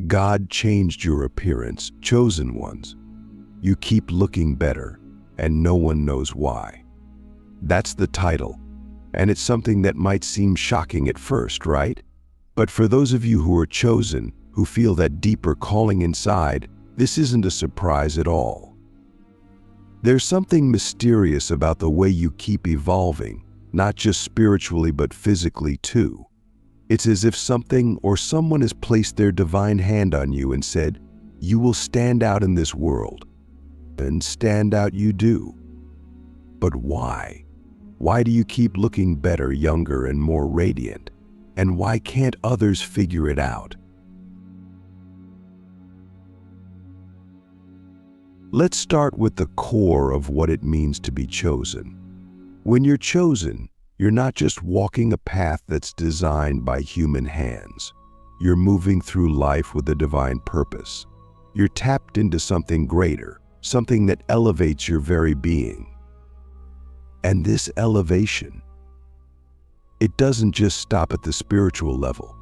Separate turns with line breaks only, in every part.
God changed your appearance, chosen ones. You keep looking better, and no one knows why. That's the title, and it's something that might seem shocking at first, right? But for those of you who are chosen, who feel that deeper calling inside, this isn't a surprise at all. There's something mysterious about the way you keep evolving, not just spiritually but physically too. It's as if something or someone has placed their divine hand on you and said, "You will stand out in this world." And stand out you do. But why? Why do you keep looking better, younger, and more radiant? And why can't others figure it out? Let's start with the core of what it means to be chosen. When you're chosen, you're not just walking a path that's designed by human hands. You're moving through life with a divine purpose. You're tapped into something greater, something that elevates your very being. And this elevation, it doesn't just stop at the spiritual level.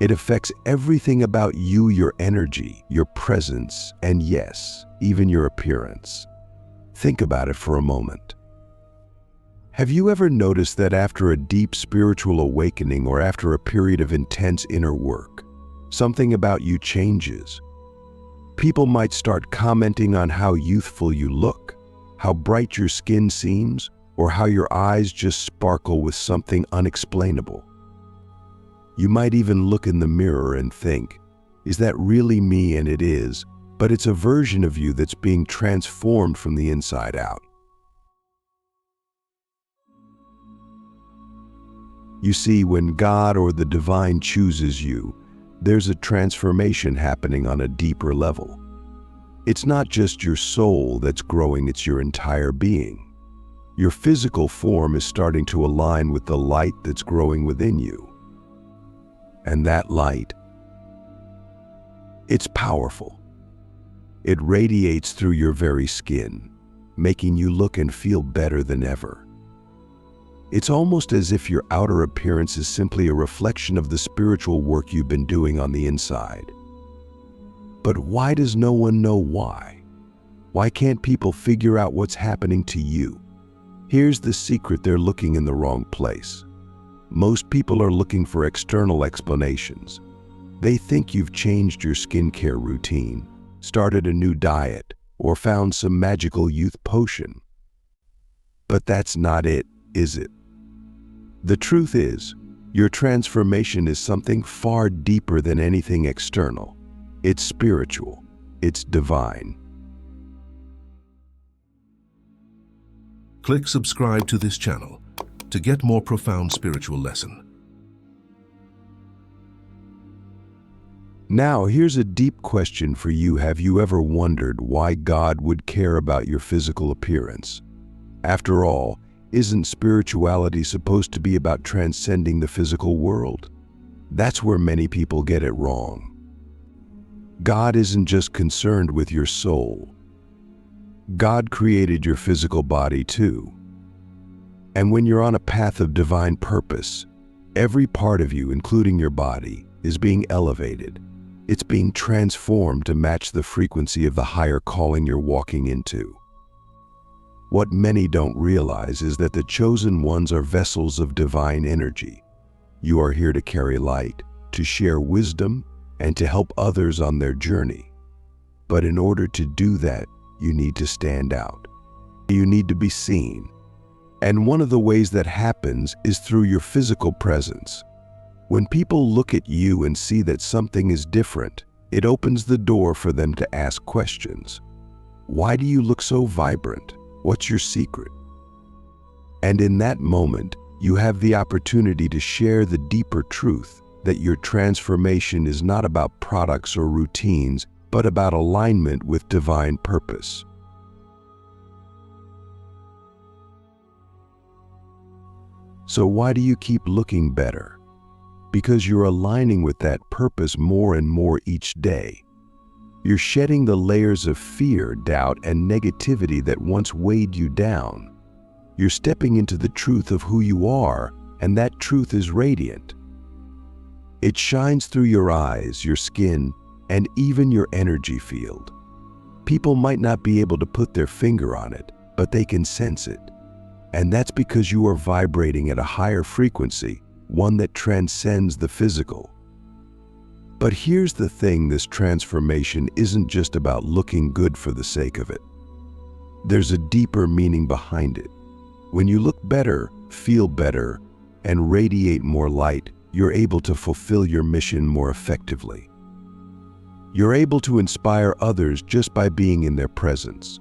It affects everything about you, your energy, your presence, and yes, even your appearance. Think about it for a moment. Have you ever noticed that after a deep spiritual awakening or after a period of intense inner work, something about you changes? People might start commenting on how youthful you look, how bright your skin seems, or how your eyes just sparkle with something unexplainable. You might even look in the mirror and think, "Is that really me?" And it is, but it's a version of you that's being transformed from the inside out. You see, when God or the divine chooses you, there's a transformation happening on a deeper level. It's not just your soul that's growing, it's your entire being. Your physical form is starting to align with the light that's growing within you. And that light, it's powerful. It radiates through your very skin, making you look and feel better than ever. It's almost as if your outer appearance is simply a reflection of the spiritual work you've been doing on the inside. But why does no one know why? Why can't people figure out what's happening to you? Here's the secret: they're looking in the wrong place. Most people are looking for external explanations. They think you've changed your skincare routine, started a new diet, or found some magical youth potion. But that's not it, is it? The truth is, your transformation is something far deeper than anything external. It's spiritual. It's divine.
Click subscribe to this channel to get more profound spiritual lesson.
Now, here's a deep question for you. Have you ever wondered why God would care about your physical appearance? After all, isn't spirituality supposed to be about transcending the physical world? That's where many people get it wrong. God isn't just concerned with your soul. God created your physical body too. And when you're on a path of divine purpose, every part of you, including your body, is being elevated. It's being transformed to match the frequency of the higher calling you're walking into. What many don't realize is that the chosen ones are vessels of divine energy. You are here to carry light, to share wisdom, and to help others on their journey. But in order to do that, you need to stand out. You need to be seen. And one of the ways that happens is through your physical presence. When people look at you and see that something is different, it opens the door for them to ask questions. Why do you look so vibrant? What's your secret? And in that moment, you have the opportunity to share the deeper truth that your transformation is not about products or routines, but about alignment with divine purpose. So why do you keep looking better? Because you're aligning with that purpose more and more each day. You're shedding the layers of fear, doubt, and negativity that once weighed you down. You're stepping into the truth of who you are, and that truth is radiant. It shines through your eyes, your skin, and even your energy field. People might not be able to put their finger on it, but they can sense it. And that's because you are vibrating at a higher frequency, one that transcends the physical. But here's the thing, this transformation isn't just about looking good for the sake of it. There's a deeper meaning behind it. When you look better, feel better, and radiate more light, you're able to fulfill your mission more effectively. You're able to inspire others just by being in their presence.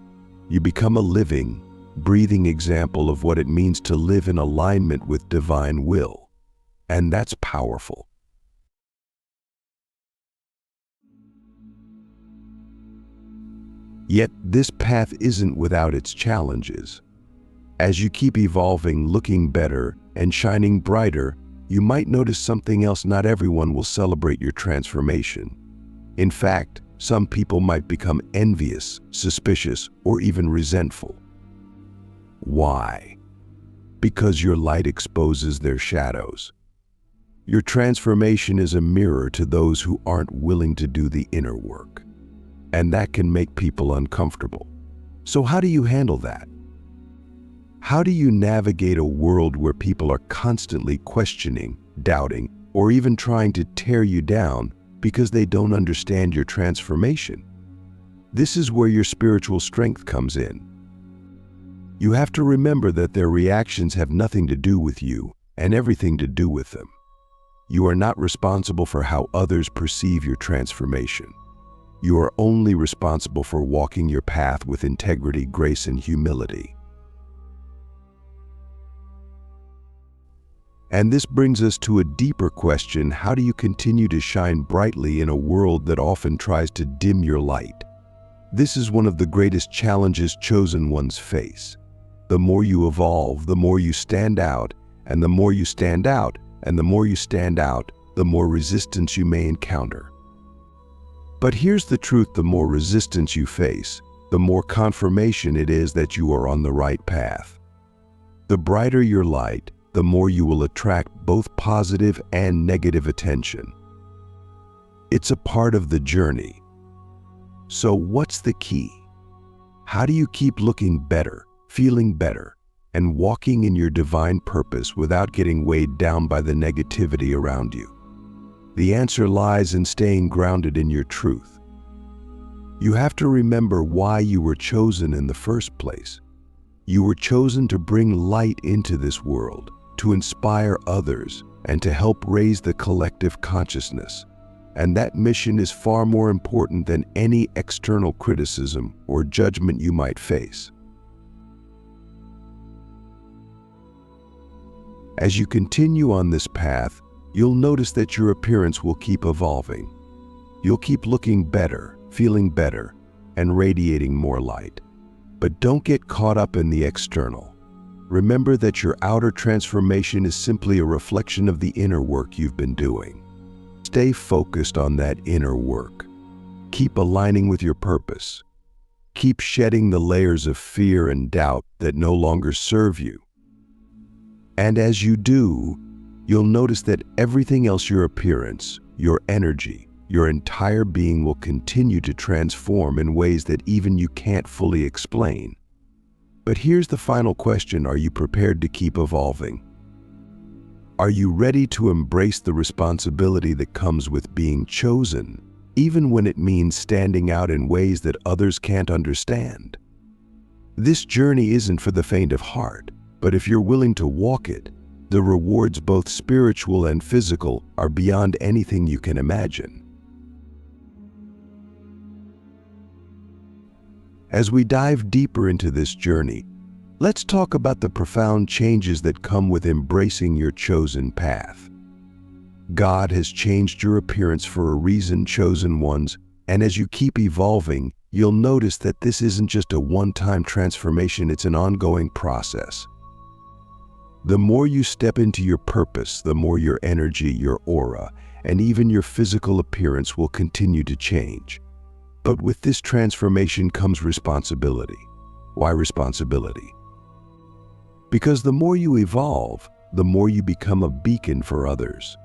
You become a living, breathing example of what it means to live in alignment with divine will. And that's powerful. Yet this path isn't without its challenges. As you keep evolving, looking better, and shining brighter, you might notice something else. Not everyone will celebrate your transformation. In fact, some people might become envious, suspicious, or even resentful. Why? Because your light exposes their shadows. Your transformation is a mirror to those who aren't willing to do the inner work. And that can make people uncomfortable. So how do you handle that? How do you navigate a world where people are constantly questioning, doubting, or even trying to tear you down because they don't understand your transformation? This is where your spiritual strength comes in. You have to remember that their reactions have nothing to do with you and everything to do with them. You are not responsible for how others perceive your transformation. You are only responsible for walking your path with integrity, grace, and humility. And this brings us to a deeper question: how do you continue to shine brightly in a world that often tries to dim your light? This is one of the greatest challenges chosen ones face. The more you evolve, the more you stand out, and the more you stand out, and the more you stand out, the more resistance you may encounter. But here's the truth: the more resistance you face, the more confirmation it is that you are on the right path. The brighter your light, the more you will attract both positive and negative attention. It's a part of the journey. So what's the key? How do you keep looking better, feeling better, and walking in your divine purpose without getting weighed down by the negativity around you? The answer lies in staying grounded in your truth. You have to remember why you were chosen in the first place. You were chosen to bring light into this world, to inspire others, and to help raise the collective consciousness. And that mission is far more important than any external criticism or judgment you might face. As you continue on this path, you'll notice that your appearance will keep evolving. You'll keep looking better, feeling better, and radiating more light. But don't get caught up in the external. Remember that your outer transformation is simply a reflection of the inner work you've been doing. Stay focused on that inner work. Keep aligning with your purpose. Keep shedding the layers of fear and doubt that no longer serve you. And as you do, you'll notice that everything else, your appearance, your energy, your entire being will continue to transform in ways that even you can't fully explain. But here's the final question: are you prepared to keep evolving? Are you ready to embrace the responsibility that comes with being chosen, even when it means standing out in ways that others can't understand? This journey isn't for the faint of heart, but if you're willing to walk it, the rewards, both spiritual and physical, are beyond anything you can imagine. As we dive deeper into this journey, let's talk about the profound changes that come with embracing your chosen path. God has changed your appearance for a reason, chosen ones, and as you keep evolving, you'll notice that this isn't just a one-time transformation, it's an ongoing process. The more you step into your purpose, the more your energy, your aura, and even your physical appearance will continue to change. But with this transformation comes responsibility. Why responsibility? Because the more you evolve, the more you become a beacon for others.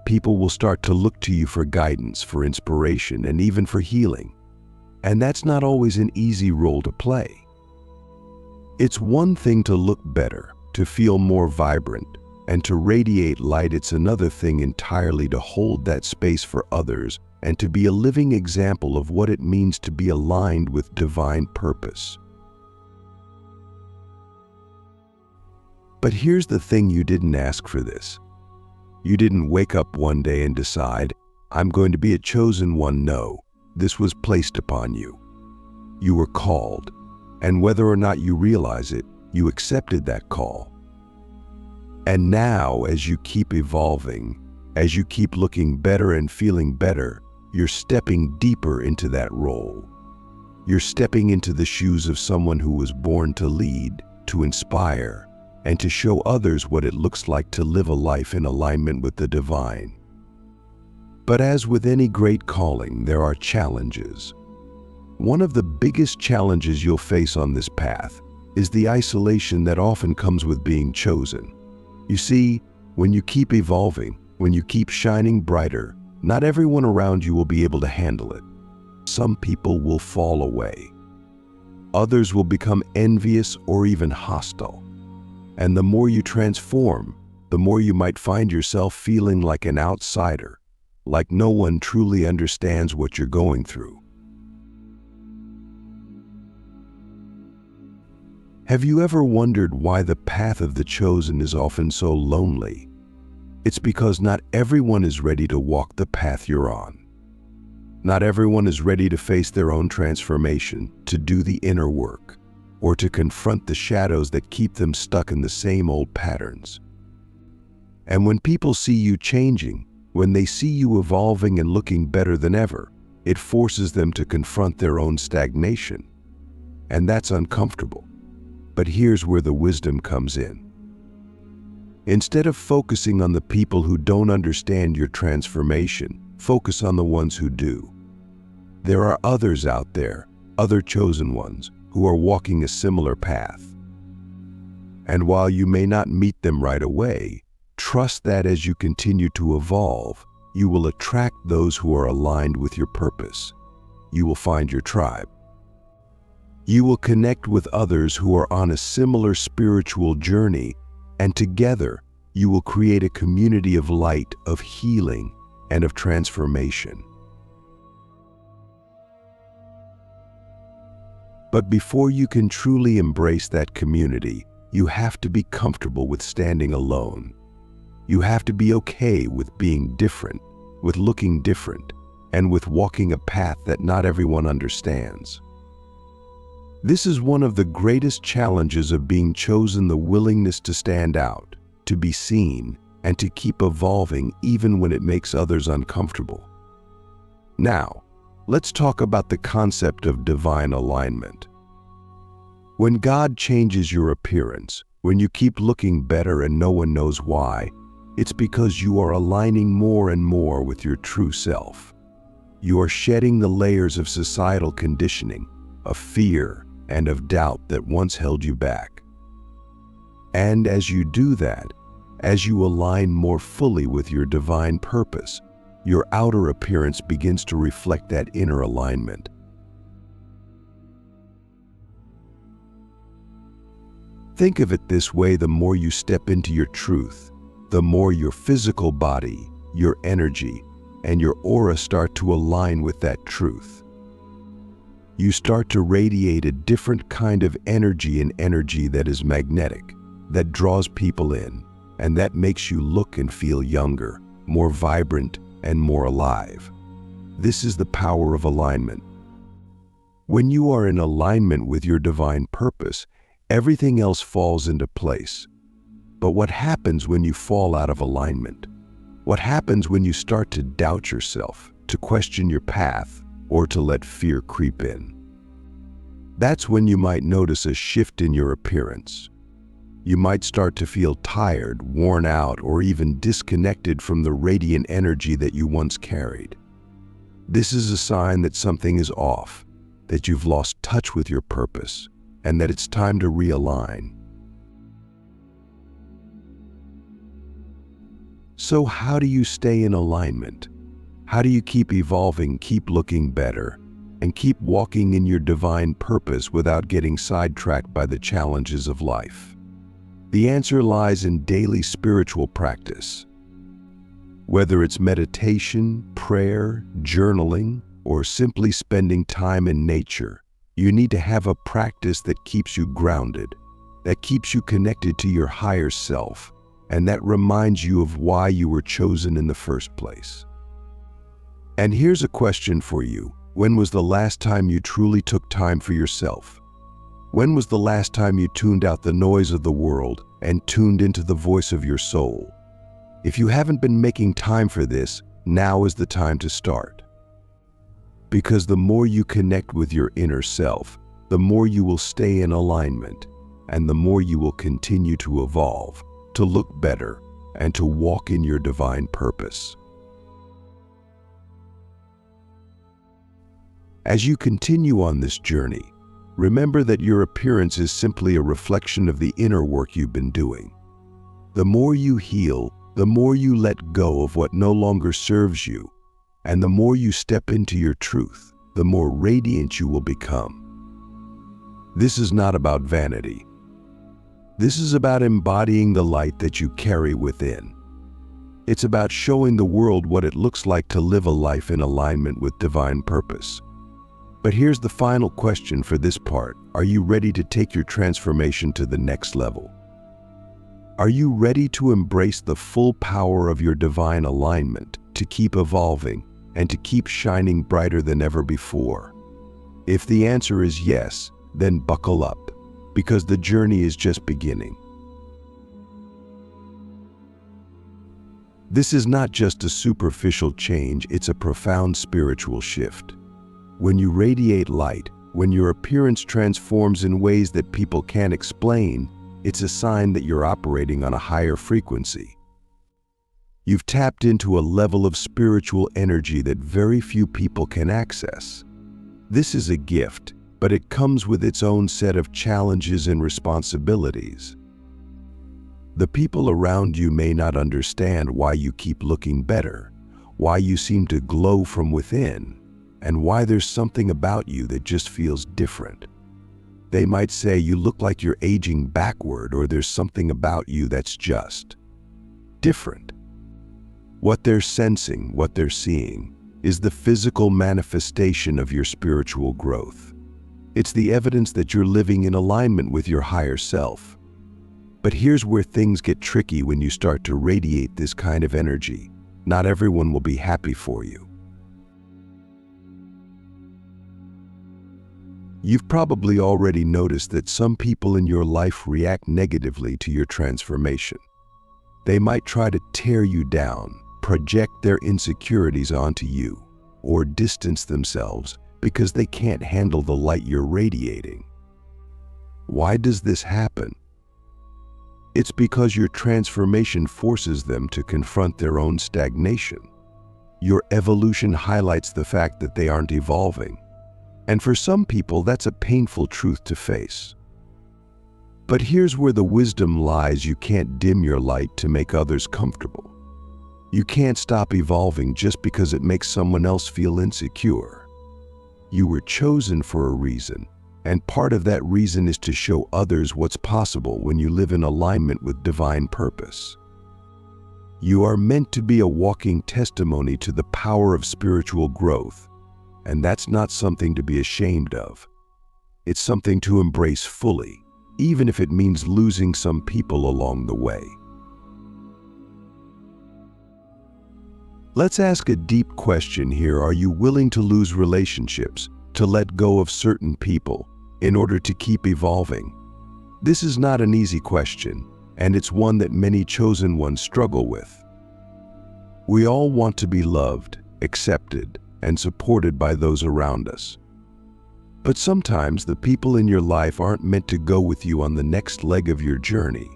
People will start to look to you for guidance, for inspiration, and even for healing. And that's not always an easy role to play. It's one thing to look better, to feel more vibrant, and to radiate light. It's another thing entirely to hold that space for others and to be a living example of what it means to be aligned with divine purpose. But here's the thing: you didn't ask for this. You didn't wake up one day and decide, "I'm going to be a chosen one." No, this was placed upon you. You were called, and whether or not you realize it, you accepted that call. And now, as you keep evolving, as you keep looking better and feeling better, you're stepping deeper into that role. You're stepping into the shoes of someone who was born to lead, to inspire, and to show others what it looks like to live a life in alignment with the divine. But as with any great calling, there are challenges. One of the biggest challenges you'll face on this path is the isolation that often comes with being chosen. You see, when you keep evolving, when you keep shining brighter, not everyone around you will be able to handle it. Some people will fall away. Others will become envious or even hostile. And the more you transform, the more you might find yourself feeling like an outsider, like no one truly understands what you're going through. Have you ever wondered why the path of the chosen is often so lonely? It's because not everyone is ready to walk the path you're on. Not everyone is ready to face their own transformation, to do the inner work, or to confront the shadows that keep them stuck in the same old patterns. And when people see you changing, when they see you evolving and looking better than ever, it forces them to confront their own stagnation. And that's uncomfortable. But here's where the wisdom comes in. Instead of focusing on the people who don't understand your transformation, focus on the ones who do. There are others out there, other chosen ones, who are walking a similar path. And while you may not meet them right away, trust that as you continue to evolve, you will attract those who are aligned with your purpose. You will find your tribe. You will connect with others who are on a similar spiritual journey, and together you will create a community of light, of healing, and of transformation. But before you can truly embrace that community, you have to be comfortable with standing alone. You have to be okay with being different, with looking different, and with walking a path that not everyone understands. This is one of the greatest challenges of being chosen: the willingness to stand out, to be seen, and to keep evolving even when it makes others uncomfortable. Now, let's talk about the concept of divine alignment. When God changes your appearance, when you keep looking better and no one knows why, it's because you are aligning more and more with your true self. You are shedding the layers of societal conditioning, of fear, and of doubt that once held you back. And as you do that, as you align more fully with your divine purpose, your outer appearance begins to reflect that inner alignment. Think of it this way: the more you step into your truth, the more your physical body, your energy, and your aura start to align with that truth. You start to radiate a different kind of energy, an energy that is magnetic, that draws people in, and that makes you look and feel younger, more vibrant, and more alive. This is the power of alignment. When you are in alignment with your divine purpose, everything else falls into place. But what happens when you fall out of alignment? What happens when you start to doubt yourself, to question your path, or to let fear creep in? That's when you might notice a shift in your appearance. You might start to feel tired, worn out, or even disconnected from the radiant energy that you once carried. This is a sign that something is off, that you've lost touch with your purpose, and that it's time to realign. So how do you stay in alignment? How do you keep evolving, keep looking better, and keep walking in your divine purpose without getting sidetracked by the challenges of life? The answer lies in daily spiritual practice. Whether it's meditation, prayer, journaling, or simply spending time in nature, you need to have a practice that keeps you grounded, that keeps you connected to your higher self, and that reminds you of why you were chosen in the first place. And here's a question for you. When was the last time you truly took time for yourself? When was the last time you tuned out the noise of the world and tuned into the voice of your soul? If you haven't been making time for this, now is the time to start. Because the more you connect with your inner self, the more you will stay in alignment, and the more you will continue to evolve, to look better, and to walk in your divine purpose. As you continue on this journey, remember that your appearance is simply a reflection of the inner work you've been doing. The more you heal, the more you let go of what no longer serves you, and the more you step into your truth, the more radiant you will become. This is not about vanity. This is about embodying the light that you carry within. It's about showing the world what it looks like to live a life in alignment with divine purpose. But here's the final question for this part. Are you ready to take your transformation to the next level? Are you ready to embrace the full power of your divine alignment, to keep evolving, and to keep shining brighter than ever before? If the answer is yes, then buckle up, because the journey is just beginning. This is not just a superficial change, it's a profound spiritual shift. When you radiate light, when your appearance transforms in ways that people can't explain, it's a sign that you're operating on a higher frequency. You've tapped into a level of spiritual energy that very few people can access. This is a gift, but it comes with its own set of challenges and responsibilities. The people around you may not understand why you keep looking better, why you seem to glow from within, and why there's something about you that just feels different. They might say you look like you're aging backward, or there's something about you that's just different. What they're sensing, what they're seeing, is the physical manifestation of your spiritual growth. It's the evidence that you're living in alignment with your higher self. But here's where things get tricky when you start to radiate this kind of energy. Not everyone will be happy for you. You've probably already noticed that some people in your life react negatively to your transformation. They might try to tear you down, project their insecurities onto you, or distance themselves because they can't handle the light you're radiating. Why does this happen? It's because your transformation forces them to confront their own stagnation. Your evolution highlights the fact that they aren't evolving. And for some people, that's a painful truth to face. But here's where the wisdom lies. You can't dim your light to make others comfortable. You can't stop evolving just because it makes someone else feel insecure. You were chosen for a reason, and part of that reason is to show others what's possible when you live in alignment with divine purpose. You are meant to be a walking testimony to the power of spiritual growth. And that's not something to be ashamed of. It's something to embrace fully, even if it means losing some people along the way. Let's ask a deep question here. Are you willing to lose relationships, to let go of certain people, in order to keep evolving? This is not an easy question, and it's one that many chosen ones struggle with. We all want to be loved, accepted, and supported by those around us. But sometimes the people in your life aren't meant to go with you on the next leg of your journey.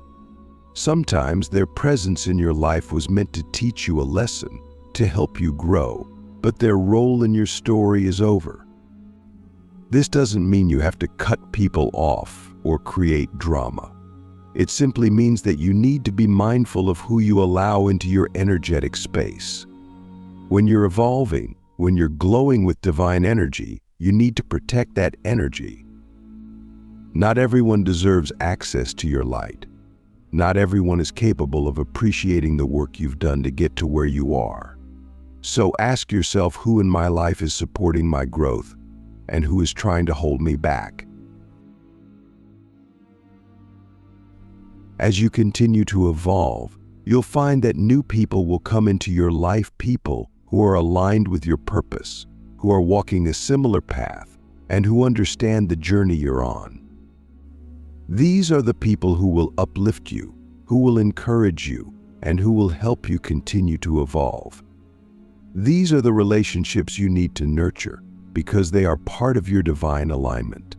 Sometimes their presence in your life was meant to teach you a lesson, to help you grow, but their role in your story is over. This doesn't mean you have to cut people off or create drama. It simply means that you need to be mindful of who you allow into your energetic space. When you're evolving, when you're glowing with divine energy, you need to protect that energy. Not everyone deserves access to your light. Not everyone is capable of appreciating the work you've done to get to where you are. So ask yourself, who in my life is supporting my growth and who is trying to hold me back? As you continue to evolve, you'll find that new people will come into your life, people who are aligned with your purpose, who are walking a similar path, and who understand the journey you're on. These are the people who will uplift you, who will encourage you, and who will help you continue to evolve. These are the relationships you need to nurture because they are part of your divine alignment.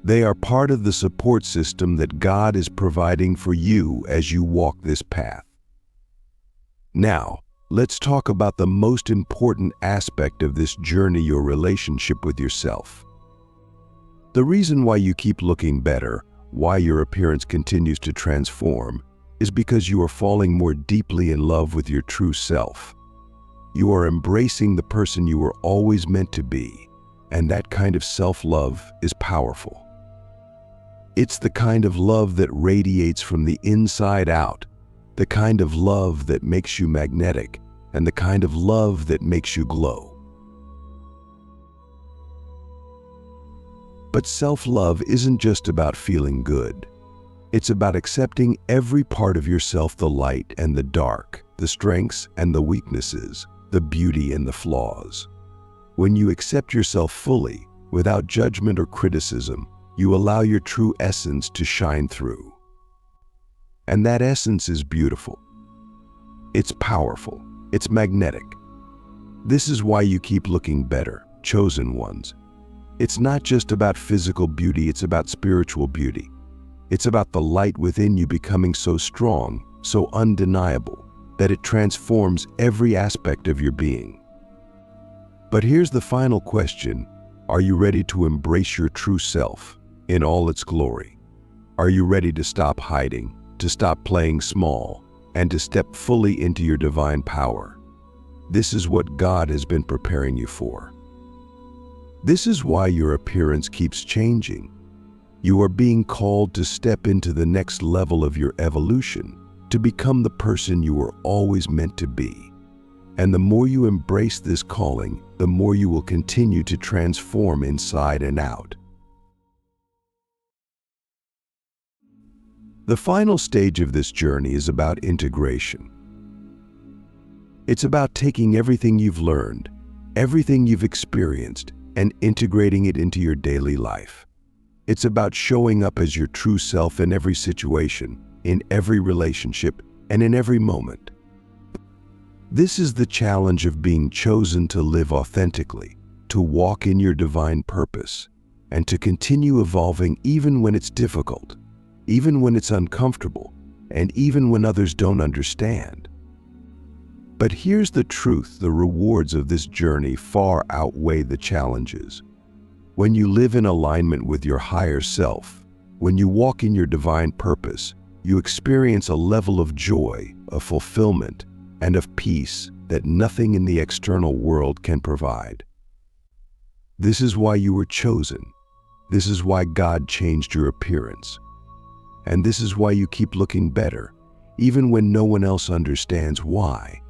They are part of the support system that God is providing for you as you walk this path. Now, let's talk about the most important aspect of this journey, your relationship with yourself. The reason why you keep looking better, why your appearance continues to transform, is because you are falling more deeply in love with your true self. You are embracing the person you were always meant to be, and that kind of self-love is powerful. It's the kind of love that radiates from the inside out, the kind of love that makes you magnetic, and the kind of love that makes you glow. But self-love isn't just about feeling good. It's about accepting every part of yourself, the light and the dark, the strengths and the weaknesses, the beauty and the flaws. When you accept yourself fully, without judgment or criticism, you allow your true essence to shine through. And that essence is beautiful. It's powerful. It's magnetic. This is why you keep looking better, chosen ones. It's not just about physical beauty, it's about spiritual beauty. It's about the light within you becoming so strong, so undeniable, that it transforms every aspect of your being. But here's the final question. Are you ready to embrace your true self in all its glory? Are you ready to stop hiding, to stop playing small, and to step fully into your divine power? This is what God has been preparing you for. This is why your appearance keeps changing. You are being called to step into the next level of your evolution, to become the person you were always meant to be. And the more you embrace this calling, the more you will continue to transform inside and out. The final stage of this journey is about integration. It's about taking everything you've learned, everything you've experienced, and integrating it into your daily life. It's about showing up as your true self in every situation, in every relationship, and in every moment. This is the challenge of being chosen to live authentically, to walk in your divine purpose, and to continue evolving even when it's difficult, even when it's uncomfortable, and even when others don't understand. But here's the truth: the rewards of this journey far outweigh the challenges. When you live in alignment with your higher self, when you walk in your divine purpose, you experience a level of joy, of fulfillment, and of peace that nothing in the external world can provide. This is why you were chosen. This is why God changed your appearance. And this is why you keep looking better, even when no one else understands why.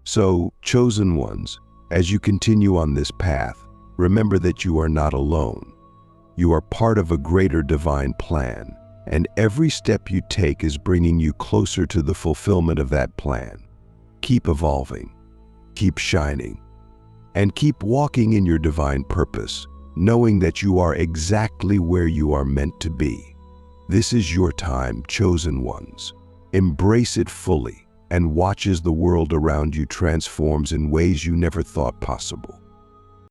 So, chosen ones, as you continue on this path, remember that you are not alone. You are part of a greater divine plan, and every step you take is bringing you closer to the fulfillment of that plan. Keep evolving, keep shining, and keep walking in your divine purpose, knowing that you are exactly where you are meant to be. This is your time, chosen ones. Embrace it fully and watch as the world around you transforms in ways you never thought possible.